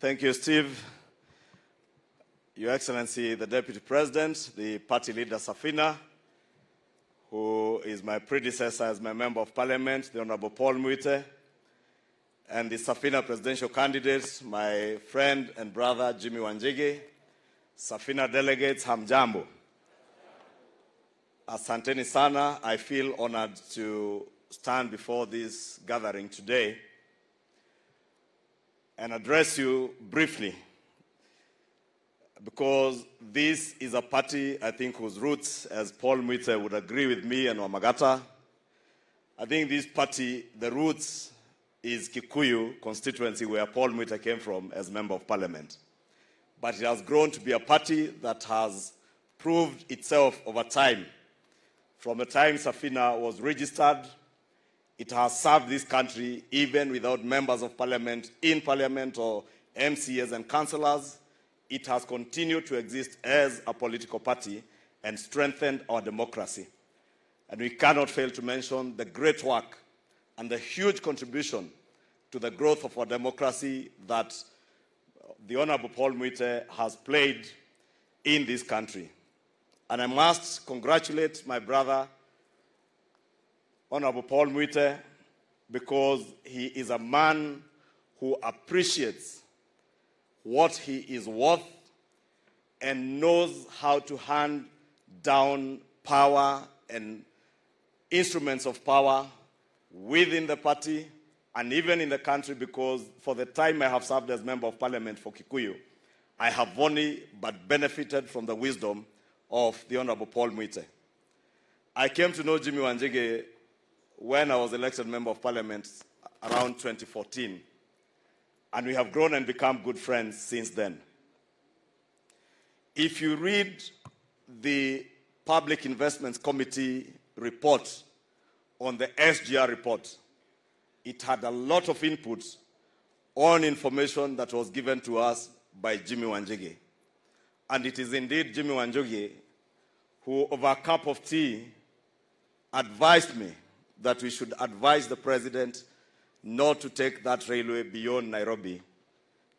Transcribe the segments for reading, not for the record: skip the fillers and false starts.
Thank you, Steve. Your Excellency, the Deputy President, the party leader, Safina, who is my predecessor as my Member of Parliament, the Honorable Paul Mwite, and the Safina presidential candidate, my friend and brother, Jimmy Wanjigi, Safina delegates, hamjambo. Asanteni sana. I feel honored to stand before this gathering today and address you briefly, because this is a party, I think, whose roots, as Paul Mwite would agree with me and Wamagata, I think this party, the roots is Kikuyu constituency, where Paul Mwite came from as Member of Parliament. But it has grown to be a party that has proved itself over time. From the time Safina was registered, it has served this country even without members of parliament in parliament or MCAs and councillors. It has continued to exist as a political party and strengthened our democracy. And we cannot fail to mention the great work and the huge contribution to the growth of our democracy that the Honorable Paul Mwite has played in this country. And I must congratulate my brother, Honorable Paul Mwite, because he is a man who appreciates what he is worth and knows how to hand down power and instruments of power within the party and even in the country, because for the time I have served as Member of Parliament for Kikuyu, I have only but benefited from the wisdom of the Honorable Paul Mwite. I came to know Jimmy Wanjigi when I was elected Member of Parliament around 2014, and we have grown and become good friends since then. If you read the Public Investments Committee report on the SGR report, it had a lot of input on information that was given to us by Jimmy Wanjigi. And it is indeed Jimmy Wanjigi who, over a cup of tea, advised me that we should advise the president not to take that railway beyond Nairobi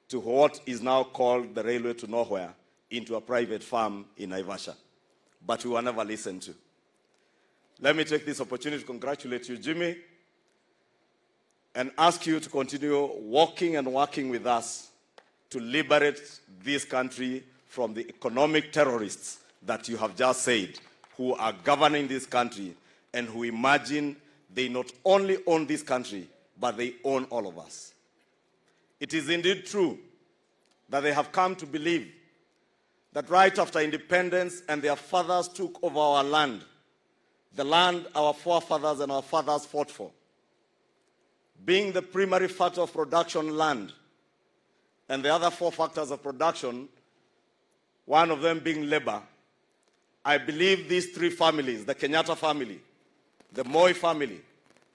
to what is now called the railway to nowhere, into a private farm in Naivasha. But we were never listened to. Let me take this opportunity to congratulate you, Jimmy, and ask you to continue walking and working with us to liberate this country from the economic terrorists that you have just said, who are governing this country and who imagine they not only own this country, but they own all of us. It is indeed true that they have come to believe that right after independence and their fathers took over our land, the land our forefathers and our fathers fought for, being the primary factor of production, land, and the other four factors of production, one of them being labor, I believe these three families, the Kenyatta family, the Moi family,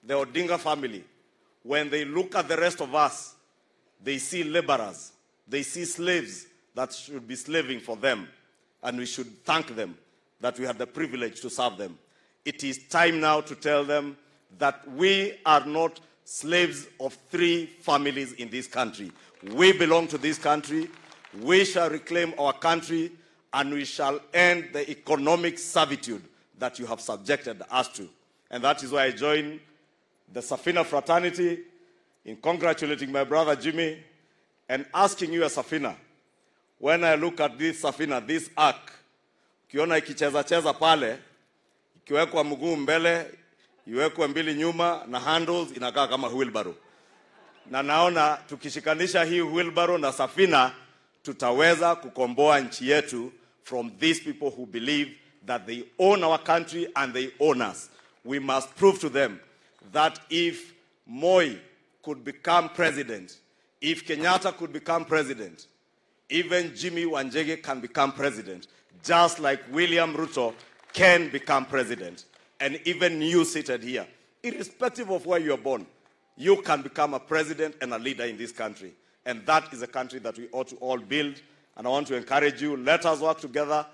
the Odinga family, when they look at the rest of us, they see laborers, they see slaves that should be slaving for them, and we should thank them that we had the privilege to serve them. It is time now to tell them that we are not slaves of three families in this country. We belong to this country. We shall reclaim our country, and we shall end the economic servitude that you have subjected us to. And that is why I join the Safina fraternity in congratulating my brother Jimmy and asking you, as Safina, when I look at this Safina, this ark, ukiona ikicheza pale, ikiwekwa mguu mbele, iwekwe mbili nyuma, na handles inakaa kama wheelbarrow. Na naona tukishikanisha hii wheelbarrow na Safina, tutaweza kukomboa nchi yetu from these people who believe that they own our country and they own us. We must prove to them that if Moi could become president, if Kenyatta could become president, even Jimmy Wanjigi can become president, just like William Ruto can become president. And even you seated here, irrespective of where you are born, you can become a president and a leader in this country. And that is a country that we ought to all build. And I want to encourage you, let us work together.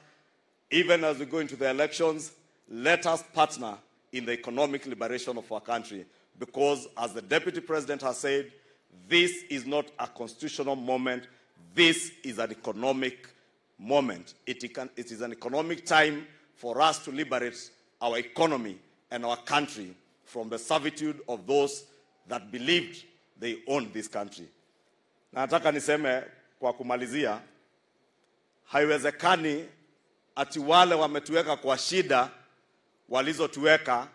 Even as we go into the elections, let us partner in the economic liberation of our country. Because as the Deputy President has said, this is not a constitutional moment. this is an economic moment. It is an economic time for us to liberate our economy and our country from the servitude of those that believed they owned this country. Na nataka niseme kwa kumalizia, haiwezekani ati wale wametuweka kwa shida walizotuweka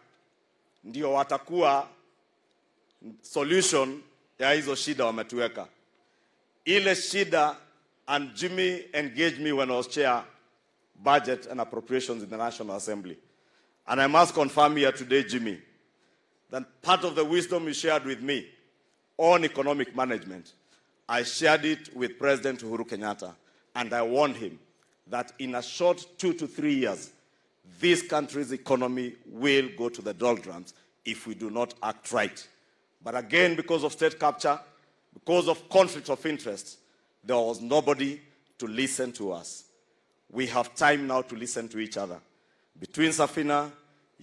ndio watakuwa solution ya hizo shida wametuweka. Ile shida, and Jimmy engaged me when I was chair budget and appropriations in the National Assembly. And I must confirm here today, Jimmy, that part of the wisdom you shared with me on economic management, I shared it with President Uhuru Kenyatta, and I warned him that in a short 2 to 3 years, this country's economy will go to the doldrums if we do not act right. But again, because of state capture, because of conflict of interest, there was nobody to listen to us. We have time now to listen to each other. Between Safina,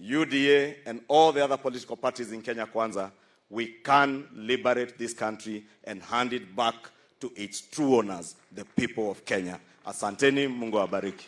UDA, and all the other political parties in Kenya Kwanza, we can liberate this country and hand it back to its true owners, the people of Kenya. Asanteni, Mungu awabariki.